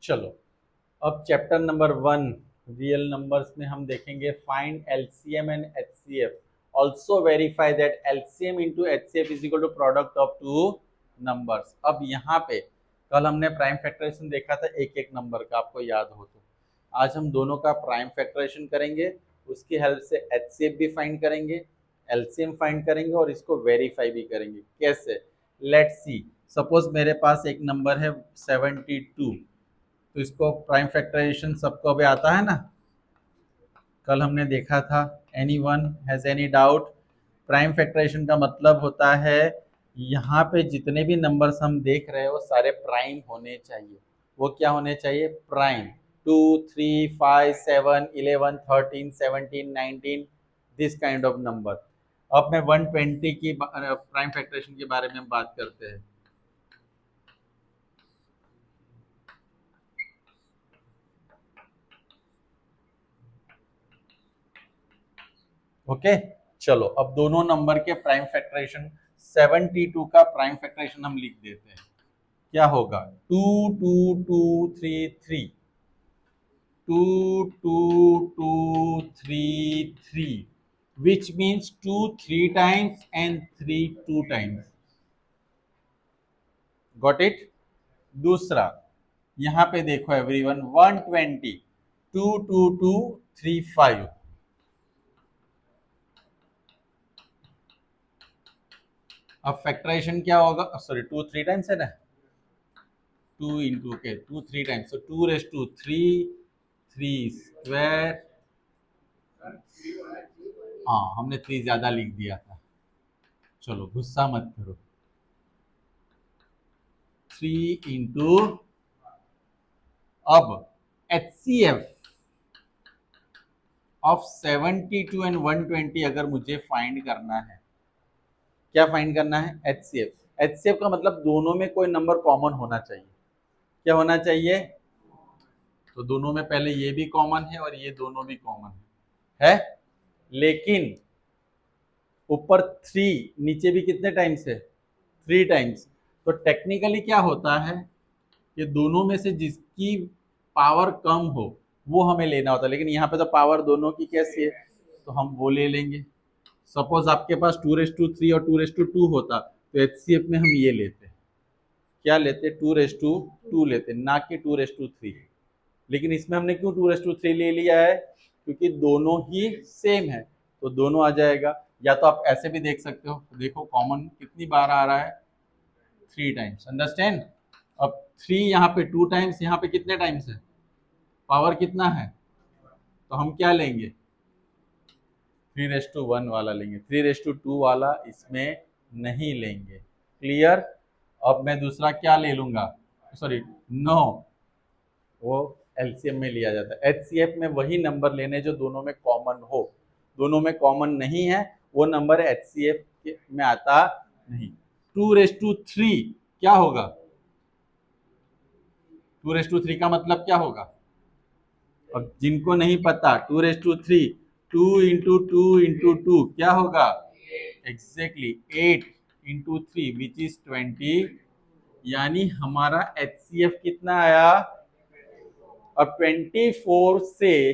चलो, अब chapter number 1 real numbers में हम देखेंगे find LCM and HCF. Also verify that LCM into HCF is equal to product of two numbers. अब यहाँ पे कल हमने प्राइम फैक्टराइजेशन देखा था एक एक नंबर का, आपको याद हो तो। आज हम दोनों का प्राइम फैक्टराइजेशन करेंगे, उसकी हेल्प से एचसीएफ भी फाइंड करेंगे, एलसीएम फाइंड करेंगे और इसको वेरीफाई भी करेंगे। कैसे? Let's see. सपोज मेरे पास एक नंबर है 72, तो इसको प्राइम फैक्टराइजेशन सबको अभी आता है ना, कल हमने देखा था। Anyone has any doubt? Prime factorization का मतलब होता है यहाँ पे जितने भी नंबर्स हम देख रहे हैं वो सारे प्राइम होने चाहिए। वो क्या होने चाहिए? Prime. 2, 3, 5, 7, 11, 13, 17, 19, this kind of number. अब मैं 120 की प्राइम फैक्टराइजेशन के बारे में हम बात करते हैं। ओके, चलो अब दोनों नंबर के प्राइम फैक्टराइजेशन 72 का प्राइम फैक्टराइजेशन हम लिख देते हैं। क्या होगा? 2 2 2 3 3, 2 2 2 3 3, which means 2 3 times and 3 2 times. Got it? दूसरा, यहां पे देखो एवरीवन, 120, 2 2 2 3 5। अब फैक्टराइजेशन क्या होगा? सॉरी, 2 3 टाइम्स है ना, 2 इंटू के 2 3 टाइम्स, तो 2 रेस टू 3, 3 स्क्वायर। हाँ, हमने 3 ज्यादा लिख दिया था, चलो गुस्सा मत करो। 3 इंटू, अब एचसीएफ ऑफ 72 एंड 120 अगर मुझे फाइंड करना है, क्या फाइंड करना है? एचसीएफ। एचसीएफ का मतलब दोनों में कोई नंबर कॉमन होना चाहिए। क्या होना चाहिए? तो दोनों में पहले ये भी कॉमन है और ये दोनों भी कॉमन है, लेकिन ऊपर 3, नीचे भी कितने टाइम्स है? 3 टाइम्स। तो टेक्निकली क्या होता है कि दोनों में से जिसकी पावर कम हो वो हमें लेना होता है, लेकिन यहाँ पे तो पावर दोनों की कैसी है, तो हम वो ले लेंगे। सपोज आपके पास 2:3 और 2:2 होता, तो एचसीएफ में हम ये लेते। क्या लेते? 2:2 लेते, ना कि 2:3। लेकिन इसमें हमने क्यों 2:3 ले लिया है? क्योंकि दोनों ही सेम है, तो दोनों आ जाएगा। या तो आप ऐसे भी देख सकते हो, देखो कॉमन कितनी बार आ रहा है? 3 टाइम्स। अंडरस्टैंड? अब 3 यहाँ पे 2 टाइम्स, यहाँ पे कितने टाइम्स है? पावर कितना है? तो हम क्या लेंगे? 3:1 वाला लेंगे, 3:2 वाला इसमें नहीं लेंगे। क्लियर? अब मैं दूसरा क्या ले लूंगा? सॉरी, नो, वो एलसीएम में लिया जाता है। एचसीएफ में वही नंबर लेने जो दोनों में कॉमन हो। दोनों में कॉमन नहीं है वो नंबर एचसीएफ में आता नहीं। 2:3 क्या होगा? 2:3 का मतलब क्या होगा? अब जिनको नहीं पता, 2:3, 2 इंटू 2 क्या होगा? Exactly 8 into 3 which is 20। यानी हमारा एचसीएफ कितना आया? अब 24 से,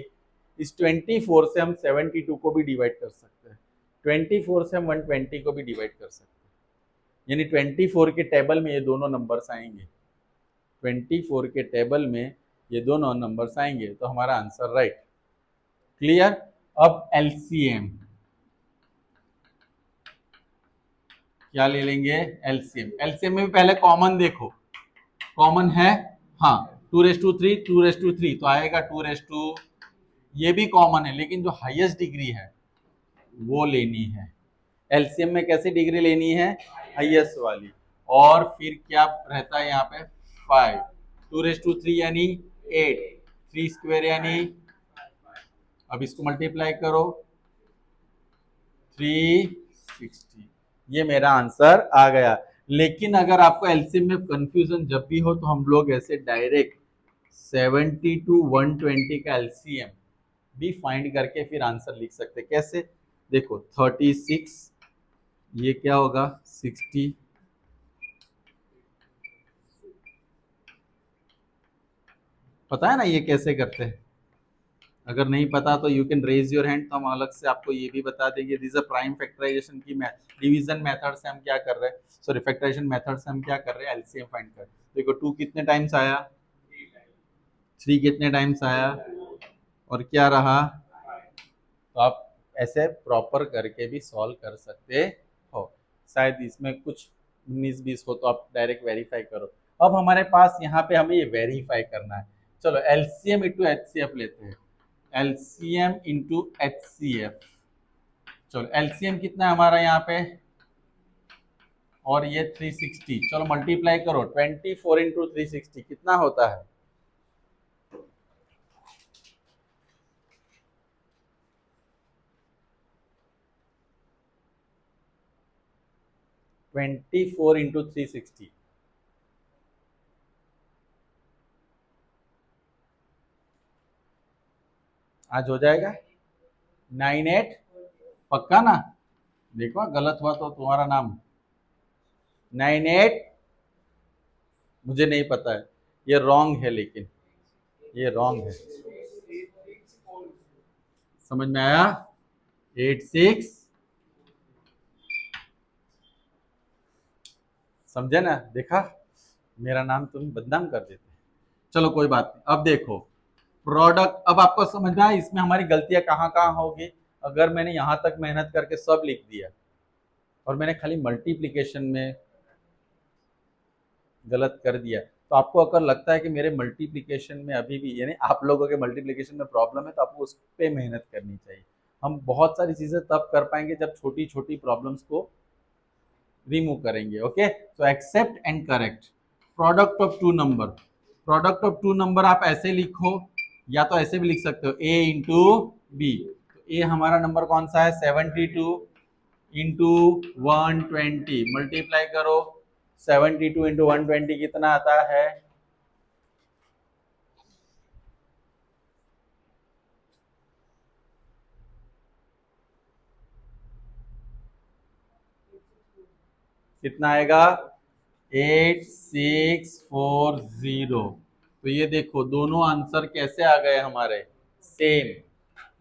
इस 24 से हम 72 को भी डिवाइड कर सकते हैं, 24 से हम 120 को भी डिवाइड कर सकते हैं। यानी 24 के टेबल में ये दोनों नंबर्स आएंगे, 24 के टेबल में ये दोनों नंबर्स आएंगे, तो हमारा आंसर राइट। क्लियर? अब एलसीएम क्या ले लेंगे? एलसीएम। एलसीएम में भी पहले कॉमन देखो, कॉमन है, हाँ, 2:3, 2:3 तो आएगा 2:, ये भी कॉमन है, लेकिन जो हाईएस्ट डिग्री है वो लेनी है। एलसीएम में कैसी डिग्री लेनी है? हाईएस्ट वाली। और फिर क्या रहता है यहाँ पे? 5, 2:3 यानी 8, 3 स्क्वायर यानी, अब इसको मल्टीप्लाई करो, 360। ये मेरा आंसर आ गया। लेकिन अगर आपको एलसीएम में कंफ्यूजन जब भी हो तो हम लोग ऐसे डायरेक्ट 70 टू 120 का एलसीएम भी फाइंड करके फिर आंसर लिख सकते। कैसे? देखो 36, ये क्या होगा? 60, पता है ना ये कैसे करते हैं? अगर नहीं पता तो you can raise your hand, तो हम अलग से आपको ये भी बता देंगे। दिस अ प्राइम फैक्टराइजेशन की डिवीजन मेथड से हम क्या कर रहे हैं, सॉरी फैक्टराइजेशन मेथड से हम क्या कर रहे हैं, एलसीएम फाइंड कर। देखो 2 कितने टाइम्स आया, 3 कितने टाइम्स आया, और क्या रहा। तो आप ऐसे प्रॉपर करके भी सॉल्व कर सकते हो। शायद इसमें कुछ 19-20 हो तो आप डायरेक्ट वेरीफाई करो। अब हमारे पास यहाँ पे हमें ये वेरीफाई करना है। चलो एलसीएम इंटू एचसीएफ लेते हैं, एलसीएम इंटू एचसीएफ। चलो एलसीएम कितना है हमारा यहाँ पे, और ये 360। चलो मल्टीप्लाई करो, 24 इंटू 360 कितना होता है, 24 इंटू 360। आज हो जाएगा 98, पक्का ना? देखो गलत हुआ तो तुम्हारा नाम 98, मुझे नहीं पता है, ये रॉन्ग है, लेकिन ये रॉन्ग है। समझ में आया? 86, समझे ना? देखा, मेरा नाम तुम बदनाम कर देते। चलो कोई बात नहीं। अब देखो प्रोडक्ट, अब आपको समझ में आया इसमें हमारी गलतियां कहाँ कहाँ होगी। अगर मैंने यहां तक मेहनत करके सब लिख दिया और मैंने खाली मल्टीप्लिकेशन में गलत कर दिया, तो आपको अगर लगता है कि मेरे मल्टीप्लिकेशन में अभी भी, यानी आप लोगों के मल्टीप्लिकेशन में प्रॉब्लम है, तो आपको उस पर मेहनत करनी चाहिए। हम बहुत सारी चीजें तब कर पाएंगे जब छोटी छोटी प्रॉब्लम्स को रिमूव करेंगे। ओके, तो except and correct product of two number. Product of two number आप ऐसे लिखो, या तो ऐसे भी लिख सकते हो, ए इंटू बी। तो ए हमारा नंबर कौन सा है, 72 इंटू 120, मल्टीप्लाई करो 72 इंटू 120 कितना आता है, कितना आएगा, 8640। तो ये देखो दोनों आंसर कैसे आ गए हमारे, सेम।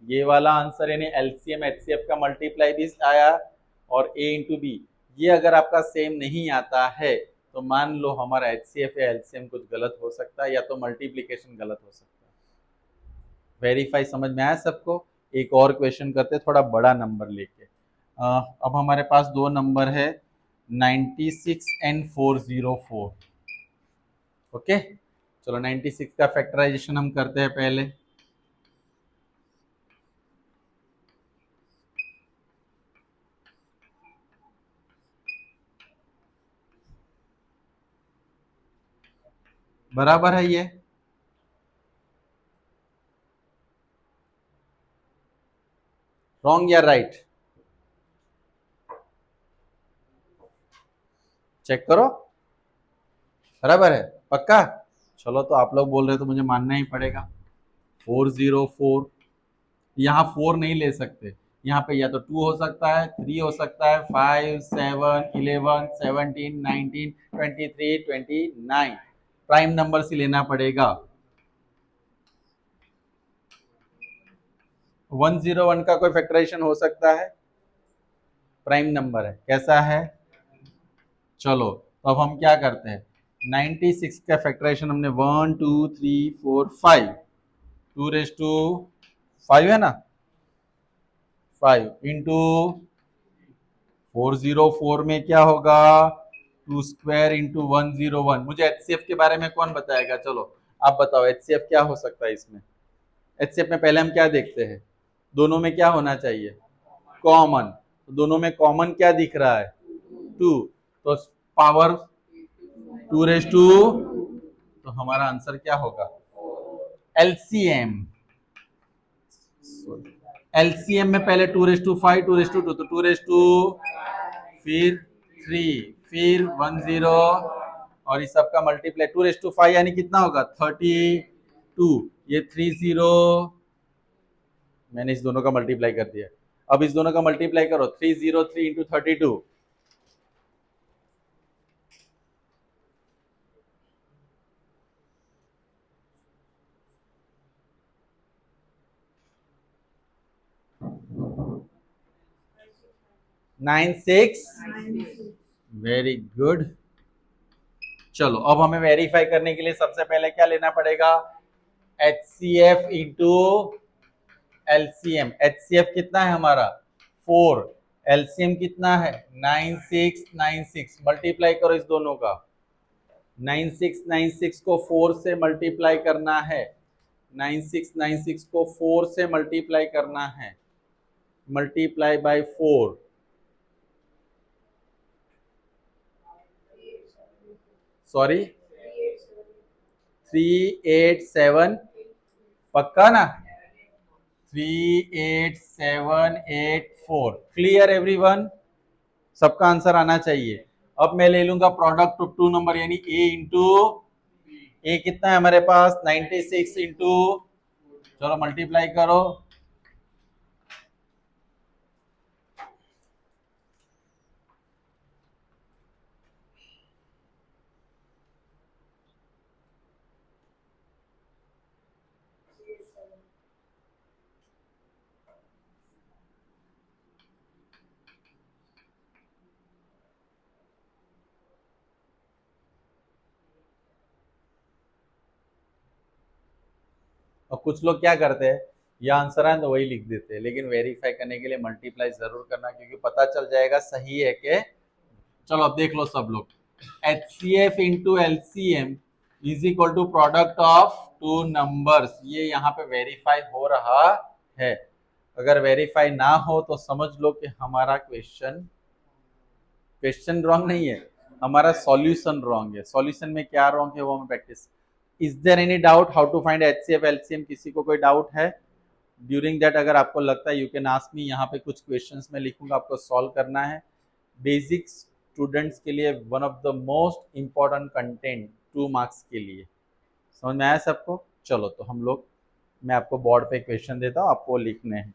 ये वाला आंसर यानी एलसीएम एचसीएफ का मल्टीप्लाई भी आया, और ए इंटू बी। ये अगर आपका सेम नहीं आता है तो मान लो हमारा एचसीएफ या एलसीएम कुछ गलत हो सकता है, या तो मल्टीप्लिकेशन गलत हो सकता है। वेरीफाई समझ में आया सबको? एक और क्वेश्चन करते हैं थोड़ा बड़ा नंबर लेके। अब हमारे पास दो नंबर है 96 एंड 404। ओके, चलो 96 का फैक्टराइजेशन हम करते हैं पहले। बराबर है ये, रॉन्ग या राइट, चेक करो। बराबर है, पक्का? चलो तो आप लोग बोल रहे हो तो मुझे मानना ही पड़ेगा। 404, यहाँ 4 नहीं ले सकते, यहाँ पे या तो 2 हो सकता है, 3 हो सकता है, 5, 7, 11, 17, 19, 23, 29, प्राइम नंबर से लेना पड़ेगा। 101 का कोई फैक्टराइजेशन हो सकता है, प्राइम नंबर है, कैसा है? चलो तो अब हम क्या करते हैं, 96 का फैक्टराइजेशन हमने 1 2 3 4 5, 2 रेज टू 5 है ना, 5 इंटू 404 में क्या होगा, 2 स्क्वायर इंटू 101। मुझे एचसीएफ के बारे में कौन बताएगा? चलो आप बताओ एचसीएफ क्या हो सकता है इसमें। एचसीएफ में पहले हम क्या देखते हैं, दोनों में क्या होना चाहिए, कॉमन। तो दोनों में कॉमन क्या दिख रहा है, 2, तो पावर 2 रेज टू, तो हमारा आंसर क्या होगा, एलसीएम। एलसीएम में पहले 2 रेज टू 5, 2 रेज टू 2, तो 2 रेज टू, फिर 3, फिर 10, और इस सब का मल्टीप्लाई 2 रेज टू 5 यानी कितना होगा, 32। ये 30, मैंने इस दोनों का मल्टीप्लाई कर दिया। अब इस दोनों का मल्टीप्लाई करो, 303 इंटू 32, 96। Very good. चलो अब हमें वेरीफाई करने के लिए सबसे पहले क्या लेना पड़ेगा, HCF इंटू LCM। HCF कितना है हमारा 4, LCM कितना है 9696, मल्टीप्लाई करो इस दोनों का। 9696 को 4 से मल्टीप्लाई करना है, 9696 को 4 से मल्टीप्लाई करना है, मल्टीप्लाई बाय 4, सॉरी 387, पक्का ना 38784। क्लियर एवरीवन, सबका आंसर आना चाहिए। अब मैं ले लूंगा प्रोडक्ट ऑफ टू नंबर, यानी ए इंटू ए कितना है हमारे पास 96 इंटू, चलो मल्टीप्लाई करो, और कुछ लोग क्या करते हैं, ये आंसर है तो वही लिख देते हैं, लेकिन वेरीफाई करने के लिए मल्टीप्लाई जरूर करना, क्योंकि पता चल जाएगा सही है कि। चलो अब देख लो सब लोग, HCF into LCM is equal to product of two numbers, ये यहाँ पे वेरीफाई हो रहा है। अगर वेरीफाई ना हो तो समझ लो कि हमारा क्वेश्चन रॉन्ग नहीं है, हमारा सॉल्यूशन रॉन्ग है। सॉल्यूशन में क्या रॉन्ग है वो हमें practice. Is there any doubt how to find HCF LCM, किसी को कोई डाउट है ड्यूरिंग दैट? अगर आपको लगता है यू कैन आस्क मी, यहाँ पे कुछ क्वेश्चंस में लिखूंगा, आपको सॉल्व करना है। बेसिक स्टूडेंट्स के लिए one of the most important content 2 marks के लिए। समझ में आया सबको? चलो तो हम लोग, मैं आपको बोर्ड पे क्वेश्चन देता हूँ, आपको लिखने हैं।